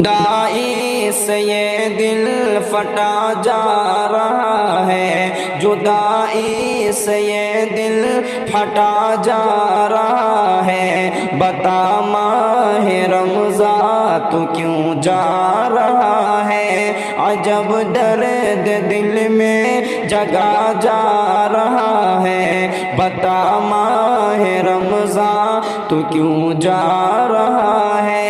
جدائی سے یہ دل پھٹا جا رہا ہے، جدائی سے یہ دل پھٹا جا رہا ہے، بتا ماہ رمضان تو کیوں جا رہا ہے، عجب درد دل میں جگا جا رہا ہے، بتا ماہ رمضان تو کیوں جا رہا ہے۔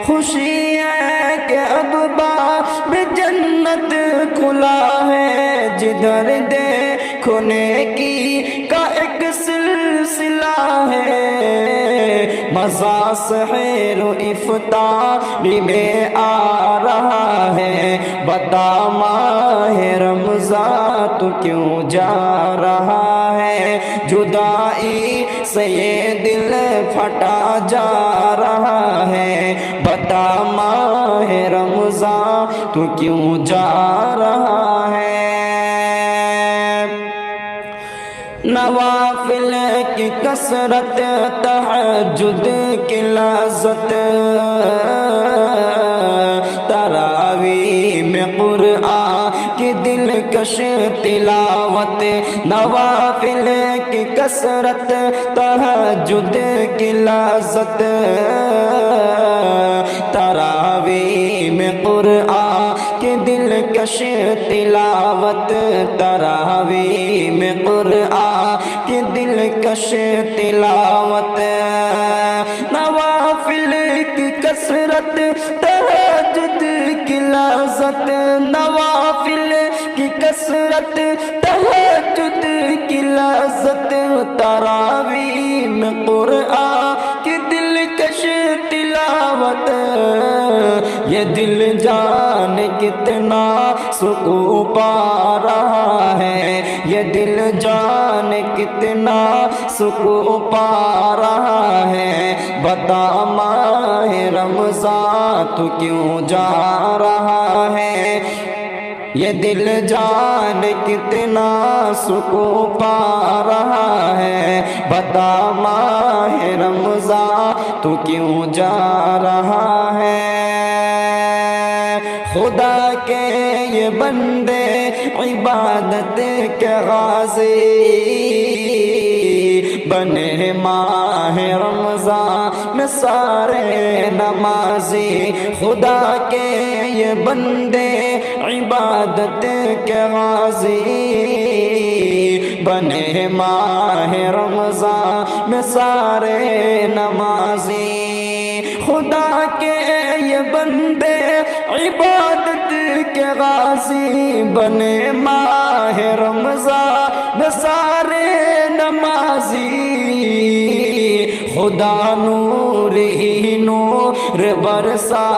خوشی ہے کہ اب باب جنت کھلا ہے، جدھر دیکھو نیکی کا ایک سلسلہ ہے، مزہ سحر و افطاری میں آ رہا ہے، بتا ماہ رمضان تو کیوں جا رہا ہے، جدائی سے یہ دل پھٹا جا رہا ہے، بتا ماہ رمضان تو کیوں جا رہا ہے۔ نوافل کی کثرت، تہجد کی لذت، تراویح میں قرآن کی دلکش تلاوت، نوافل کی کثرت، تہجد کی لذت، تراویح میں قرآن کی دلکش تلاوت، تراویح میں قرآن کی دلکش تلاوت، نوافل کی کثرت، تہجد کی لذت، نوافل کی کثرت، تہجد کی لذت، تراویح میں قرآن کی دلکش تلاوت، یہ دل جان کتنا سکون پا رہا ہے، یہ دل جان کتنا سکون پا رہا ہے، بتا ماہ رمضان تو کیوں جا رہا ہے، یہ دل جان کتنا سکون پا رہا ہے، بتا ماہ رمضان تو کیوں جا رہا ہے۔ خدا کے یہ بندے عبادت کے غازی بنے ماہ رمضان میں سارے نمازی، خدا کے یہ بندے عبادت کے غازی بنے ماہ رمضان میں سارے نمازی، خدا کے یہ بندے عبادت کے غازی بنے ماہ رمضان میں سارے نمازی، خدا نور ہی نور برسا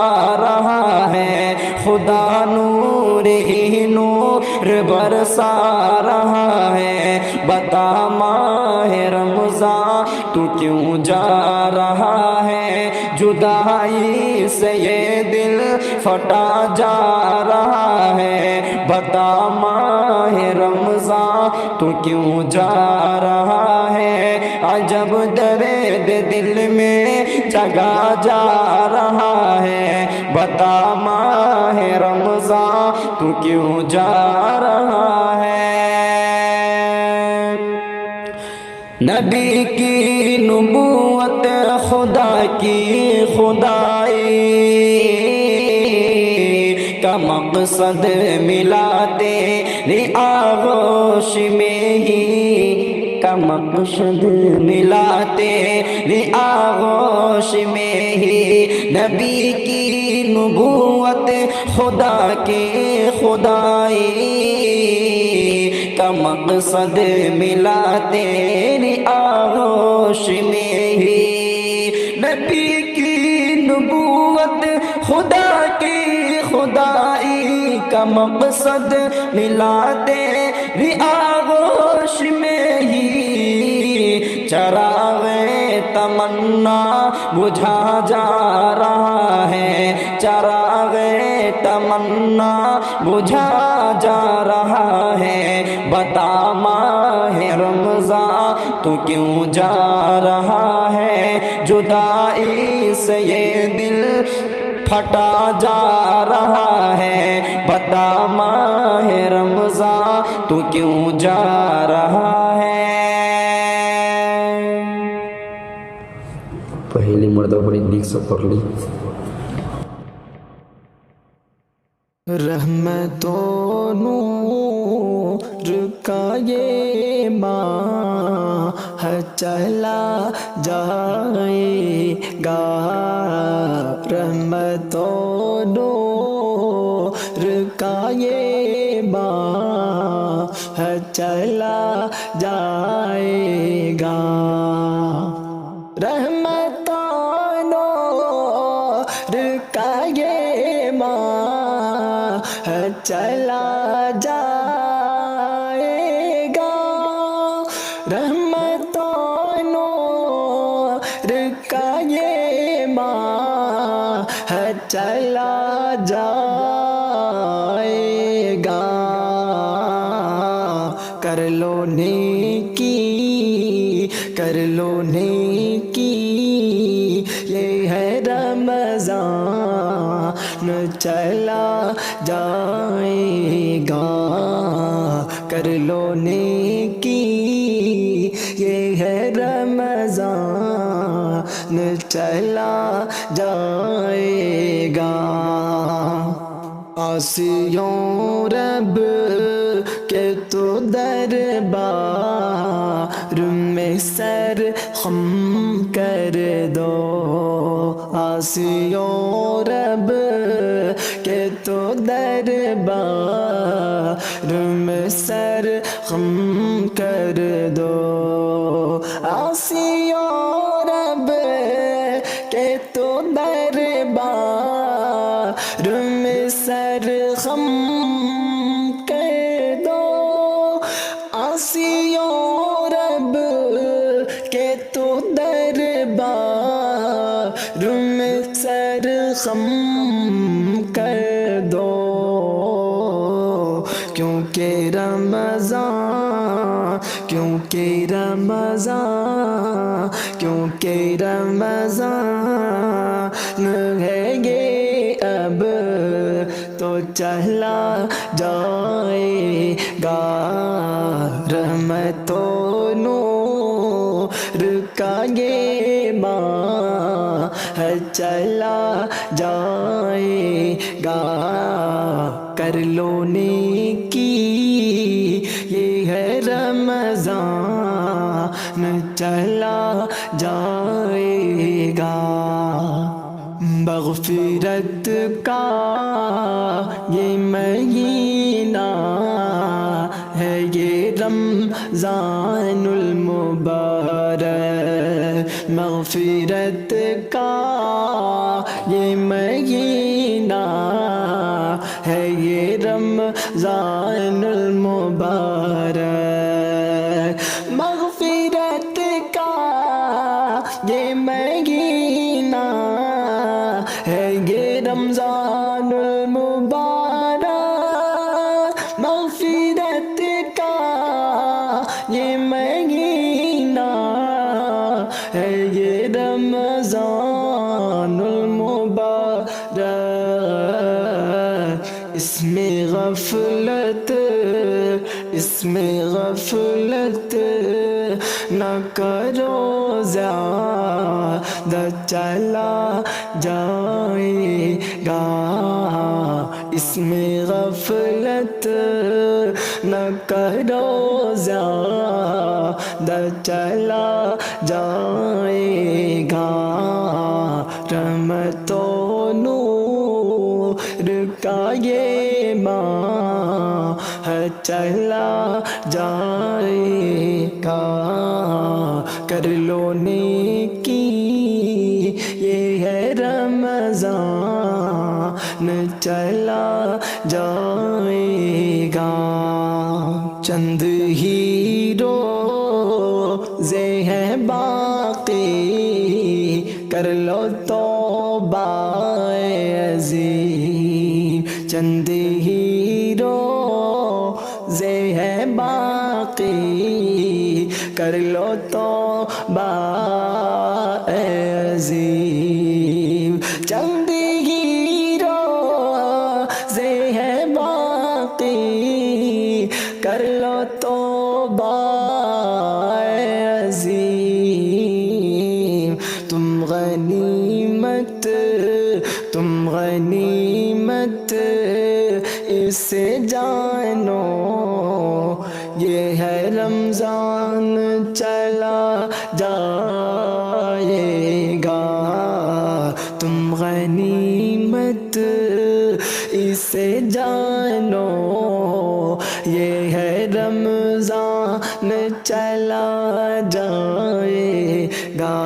رہا ہے، خدا نور ہی نور برسا رہا ہے، بتا ماہ رمضان تو کیوں جا رہا ہے، جدائی سے یہ دل پھٹا جا رہا ہے، بتا ماہ رمضان تو کیوں جا رہا ہے، عجب درد دل میں جگا جا رہا ہے، بتا ماہ رمضان تو کیوں جا رہا ہے۔ نبی کی نبوت، خدا کی خدائی کا مقصد ملا تیری آغوش میں ہی، کا مقصد ملا تیری آغوش میں ہی، نبی کی نبوت، خدا کی خدائی کا مقصد ملا تیری آغوش میں ہی، نبی کی نبوت، خدا کی خدائی کا مقصد ملا تیری آغوش میں ہی، چراغ تمنا بجھا جا رہا ہے، چراغ تمنا بجھا جا رہا ہے، بتا ماہ رمضان تو کیوں جا رہا ہے، جدائی سے یہ دل پھٹا جا رہا ہے، بتا ماہ رمضان تو کیوں جا رہا ہے؟ پہلی مرتبہ بڑی نیک سے پڑھ لی۔ رحمت و نور کا یہ ماہ چلا جائے گا، رحمت و نور کا یہ ماہ چلا جائے گا، رحمت و نور کا یہ ماہ چلا جائے گا، رحمت و نور کا یہ ماہ چلا جائے گا، کر لو نیکی، کر لو نیکی، یہ ہے رمضان چلا جائے گا، کر لو نیکی، یہ ہے رمضان چلا جائے گا، عاصیوں رب کے تو دربار میں سر خم کر دو، عاصیوں رب کے تو دربار میں سر خم کر دو، عاصیوں رب کے تو دربار میں سر خم کر دو، عاصیوں رب کے تو دربار میں سر خم کر دو، کیونکہ رمضان، کیونکہ رمضان، کیونکہ رمضان ہے یہ اب تو چلا جائے گا، رحمت و نور کا یہ ماہ چلا جائے گا، کر لو نیکی، یہ ہے رمضان چلا جائے گا، مغفرت کا یہ مہینہ ہے، یہ رمضان المبارک، مغفرت کا یہ مہینہ ہے، یہ رمضان المبارک، مغفرت کا یہ مہینہ ہے، یہ رمضان المبارک، مغفرت کا یہ مہینہ ہے، یہ رمضان المبارک، اس میں غفلت، اس میں غفلت نہ کرو، زیادہ چلا جائے گا، اس میں غفلت نہ کرو، زیادہ چلا جائے گا، رحمت و نور کا یہ ماہ چلا جائے گا، کر لو نیکی، یہ ہے رمضان چلا جائے گا، چند ہی روزے ہیں باقی، کر لو توبہ عظیم، چند ہی روزے ہیں باقی، کر لو توبہ عظیم، چند ہی کر لو توبہ عظیم، تم غنیمت اسے جانو، یہ ہے رمضان چلا جائے گا، تم غنیمت اسے جانو، یہ ہے رمضان چلا جائے گا،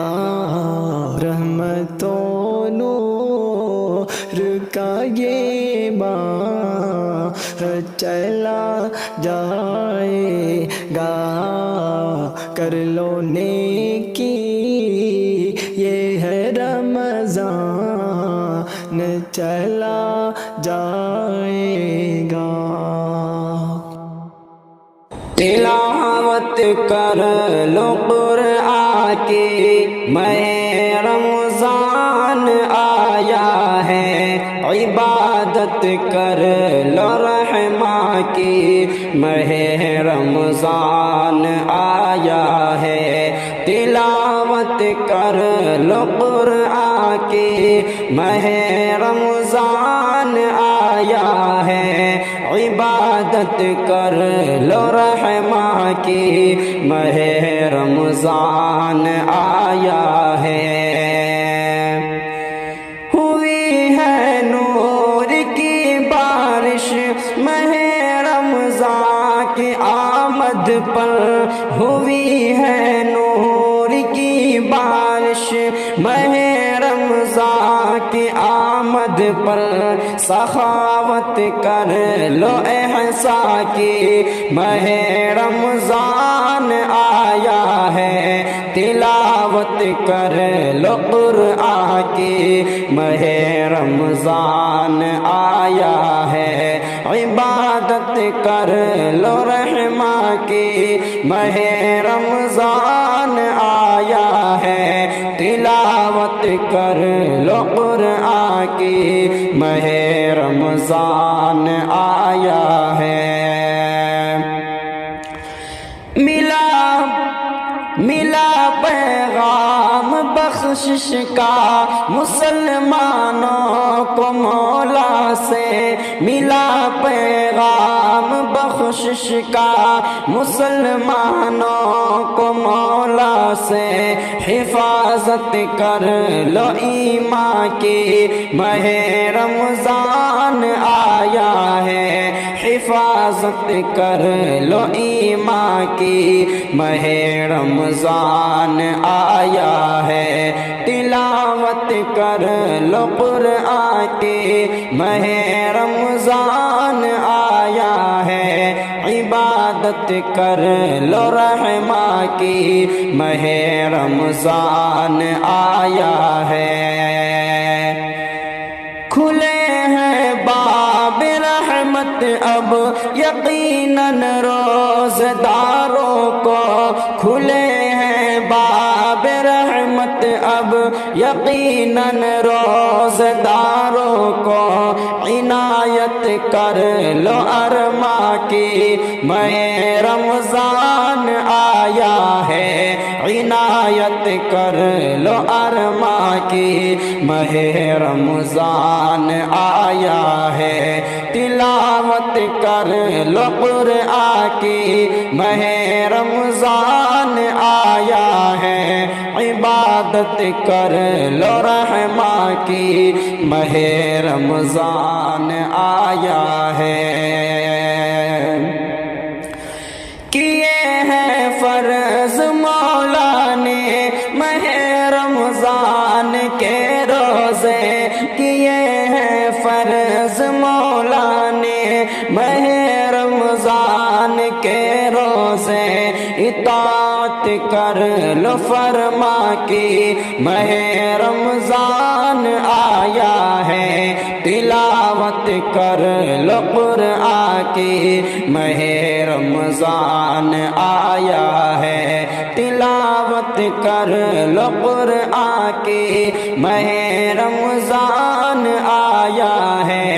رحمتوں نور کا یہ ماہ چلا جائے گا، کر لو نیکی یہ ہے رمضان چلا جائے گا۔ تلاوت کر لو قرآن کی، ماہ رمضان آیا ہے، عبادت کر لو رحماں کی، ماہ رمضان آیا ہے، تلاوت کر لو قرآن کی، ماہ رمضان آیا ہے، عبادت کر لو رحماں کی، ماہ رمضان آیا ہے، ہوئی ہے نور کی بارش ماہ رمضان کی آمد پر، ہوئی ہے نور کی بارش ماہ رمضان کی آمد پر، سخاوت کر لو احسان کی، ماہ رمضان آیا ہے، تلاوت کر لو قرآن کی، ماہ رمضان آیا ہے، عبادت کر لو رحماں کی، ماہ رمضان آیا ہے، تلاوت کر لو قرآن کی، ماہ رمضان آیا ہے، ملا پیغام بخشش کا مسلمانوں کو مولا سے، ملا پیغام بخشش کا مسلمانوں کو مولا سے، حفاظت کر لو ایمان کی، ماہ رمضان آیا ہے، حفاظت کر لو ایمان کی، ماہ رمضان آیا ہے، تلاوت کر لو قرآن کی، ماہ رمضان آیا ہے، عبادت کر لو رحماں کی، ماہ رمضان آیا ہے، کھلے ہیں باب رحمت اب یقیناً روزداروں کو، کھلے ہیں باب رحمت اب یقیناً روزداروں کو، عنایت کر لو ارماں کی، ماہ رمضان آیا ہے، عنایت کر لو ارماں کی، ماہ رمضان آیا ہے، تلاوت کر لو قرآن کی، ماہ رمضان آیا ہے، عبادت کر لو رحماں کی، ماہ رمضان آیا ہے، کیے ہیں فرض مولا نے ماہ رمضان کے روزے، کیے ہیں فرض مولا نے ماہ رمضان کے روزے، اطاعت کر لو فرما کی، ماہ رمضان آیا ہے، تلاوت کر لو قرآن کی، ماہ رمضان آیا ہے، تلاوت کر لو قرآن کی، ماہ رمضان آیا ہے،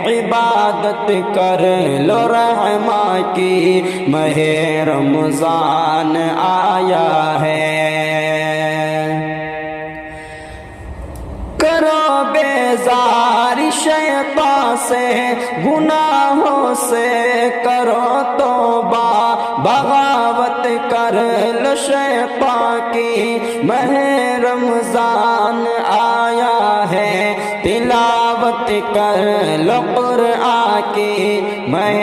عبادت عبادت کر لو رحماں کی ماہ رمضان آیا ہے کرو بیزار شیطان سے گناہوں سے کرو توبہ بغاوت کر لو شیطان کی ماہ رمضان آیا ہے تلاوت کر لو قرآن کی ماہ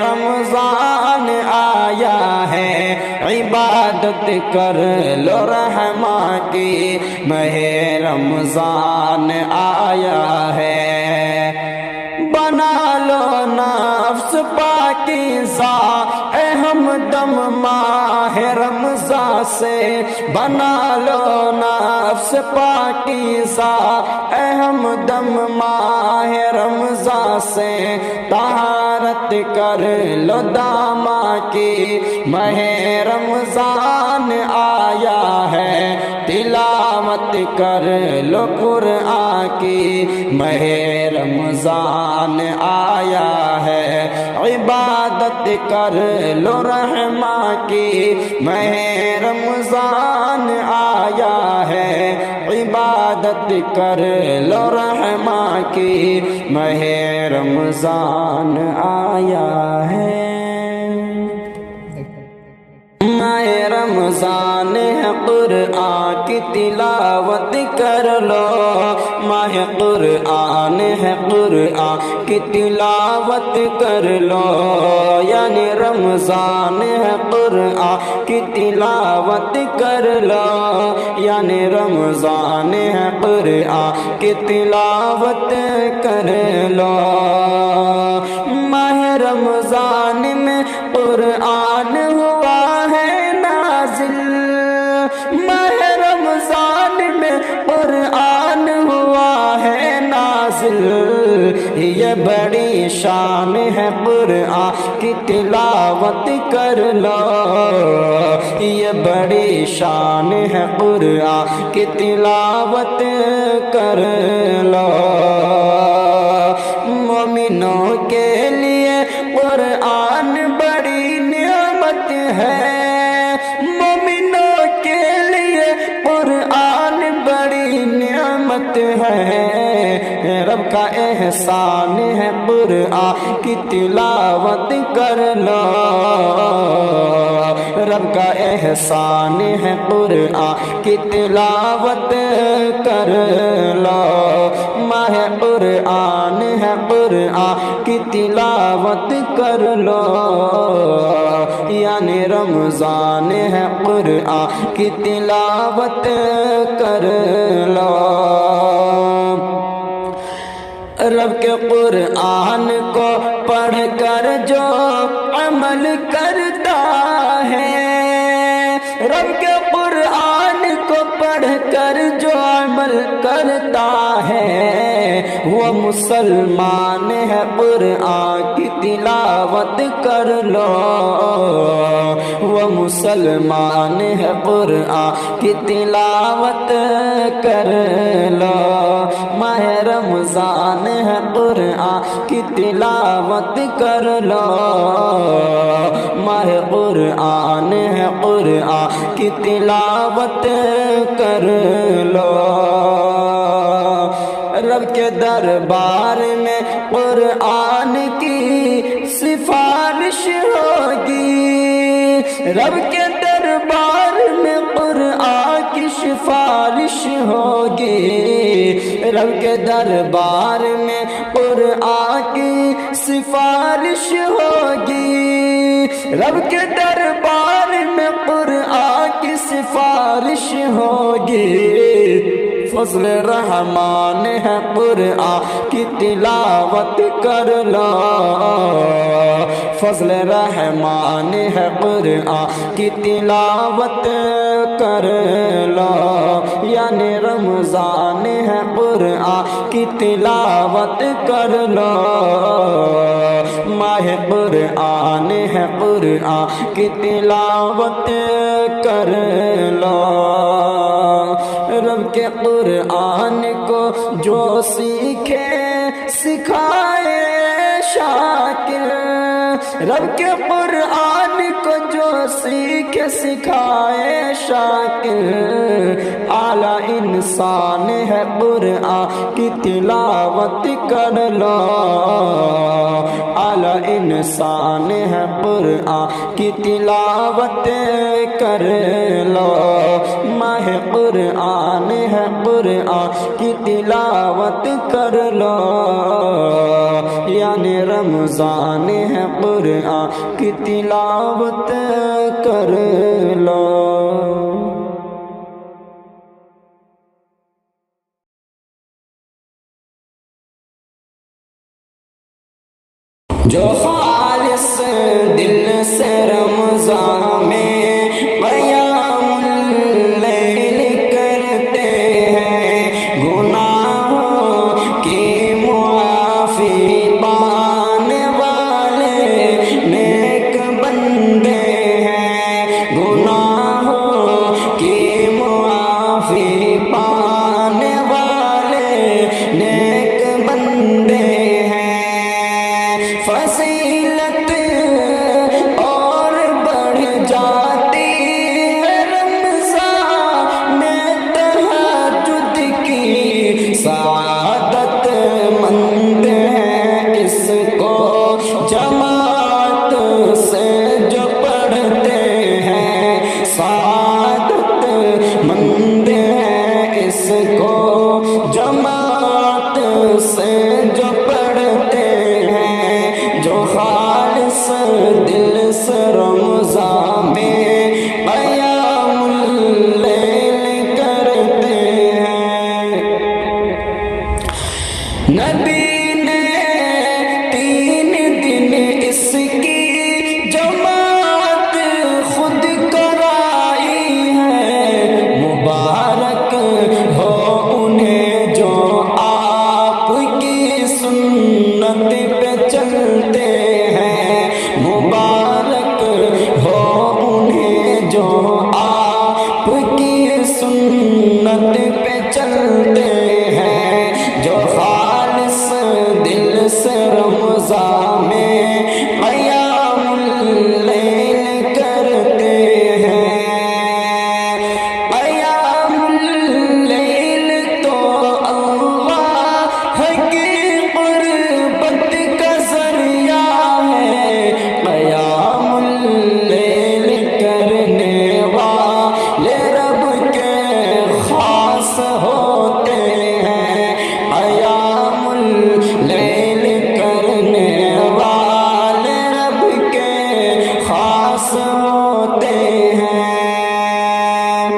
رمضان آیا ہے عبادت کر لو رحماں کی ماہ رمضان آیا ہے بنا لو نفس پاکیزہ اے ہمدم ماہ رمضان سے بنا لو نفس پاکیزہ اے ہمدم ماہ رمضان سے طہارت کر لو داماں کی ماہ رمضان آیا ہے تلاوت کر لو قرآن کی ماہ رمضان آیا ہے عبادت کر لو رحماں کی ماہ رمضان آیا ہے عبادت کر لو رحماں کی ماہ رمضان آیا ہے ماہ رمضان ہے قرآن کی تلاوت کر لو ماہ قرآن ہے قرآن کی تلاوت کر لو یعنی رمضان ہے قرآن کی تلاوت کر لو یعنی رمضان ہے قرآن کی تلاوت کر لو ماہ رمضان میں قرآن ہوا ہے نازل ماہ رمضان میں قرآن ہوا ہے نازل یہ بڑی شان ہے قرآن کی تلاوت کر لو یہ بڑی شان ہے قرآن کی تلاوت کر لو مومنوں کے لیے قرآن بڑی نعمت ہے مومنوں کے لیے قرآن بڑی نعمت ہے رب کا احسان ہے قرآن کی تلاوت کر لو رب کا احسان ہے قرآن کی تلاوت کر لو ماہ قرآن ہے قرآن کی تلاوت کر لو یعنی رمضان ہے قرآن کی تلاوت کر لو رب کے قرآن کو پڑھ کر جو عمل کرتا ہے رب کے قرآن کو پڑھ کر جو عمل کرتا ہے وہ مسلمان ہے قرآن کی تلاوت کر لو وہ مسلمان ہے قرآن کی تلاوت کر لو ماہ رمضان ہے قرآن کی تلاوت کر لو ماہ قرآن ہے قرآن کی تلاوت کر لو رب کے دربار میں قرآن کی سفارش ہوگی رب کے دربار میں قرآن کی سفارش ہوگی رب کے دربار میں قرآن کی سفارش ہوگی رب کے دربار میں قرآن کی سفارش ہوگی فضل رحمان ہے قرآن کی تلاوت کر لو فضل رحمان ہے قرآن کی تلاوت کر لو یعنی رمضان ہے قرآن کی تلاوت کر لو ماہ قرآن ہے قرآن کی تلاوت کر لو رب کے قرآن کو جو سیکھے سکھائے شاکر، رب کے قرآن کو جو سیکھے سکھائے شاکر، اعلیٰ انسان ہے قرآن کی تلاوت کر لو، اعلیٰ انسان ہے قرآن کی تلاوت کر لو، ماہ قرآن ہے قرآن کی تلاوت کر لو، یعنی رمضان ہے قرآن کی تلاوت کر لو۔ جو خالص دل سے رمضان میں قیام اللیل کرتے ہیں، گناہوں کی معافی پانے والے نیک بندے ہیں، گناہوں کی معافی پانے والے نیک بندے ہیں، فضیلت اور بڑھ جاتی ہے رمضان میں تہجد کی، سعادت مند ہے اس کو جماعت سے جو پڑھتے ہیں، سعادت مند ہے اس کو جماعت سے جو پڑھتے ہیں، جو خالص دل سے رمضان میں قیام اللیل کرتے ہیں۔ نبی نے 3 دن اس کی جماعت خود کرائی ہے، مبارک ہو انہیں جو آپ کی سنت پہ چلتے ہیں، مبارک ہو انہیں جو آپ کی سنت پہ چلتے ہیں، جو خالص دل سے رمضان میں قیام اللیل کرتے ہیں۔ قیام اللیل تو اللہ کی قربت کا ذریعہ ہے، قیام اللیل کرنے والے رب کے خاص ہوتے ہیں، قیام اللیل کرنے والے رب کے خاص ہوتے ہیں۔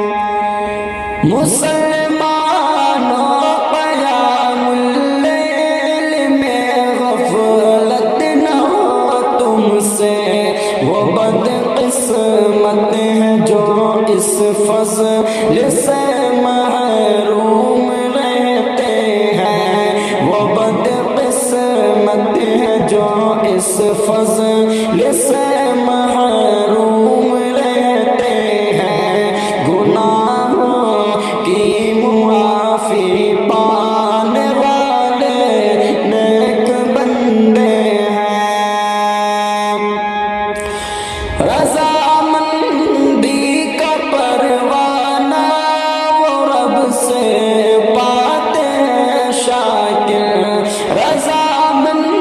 مسلمانوں قیام اللیل میں غفلت نہ ہو تم سے، وہ بدقسمت ہیں جو اس فضل سے محروم رہتے ہیں، وہ بدقسمت ہیں جو اس فضل سے محروم رہتے ہیں، گناہوں کی معافی پانے والے نیک بندے ہیں، رضامندی کا پروانہ وہ رب سے پاتے ہیں شاکر، رضامندی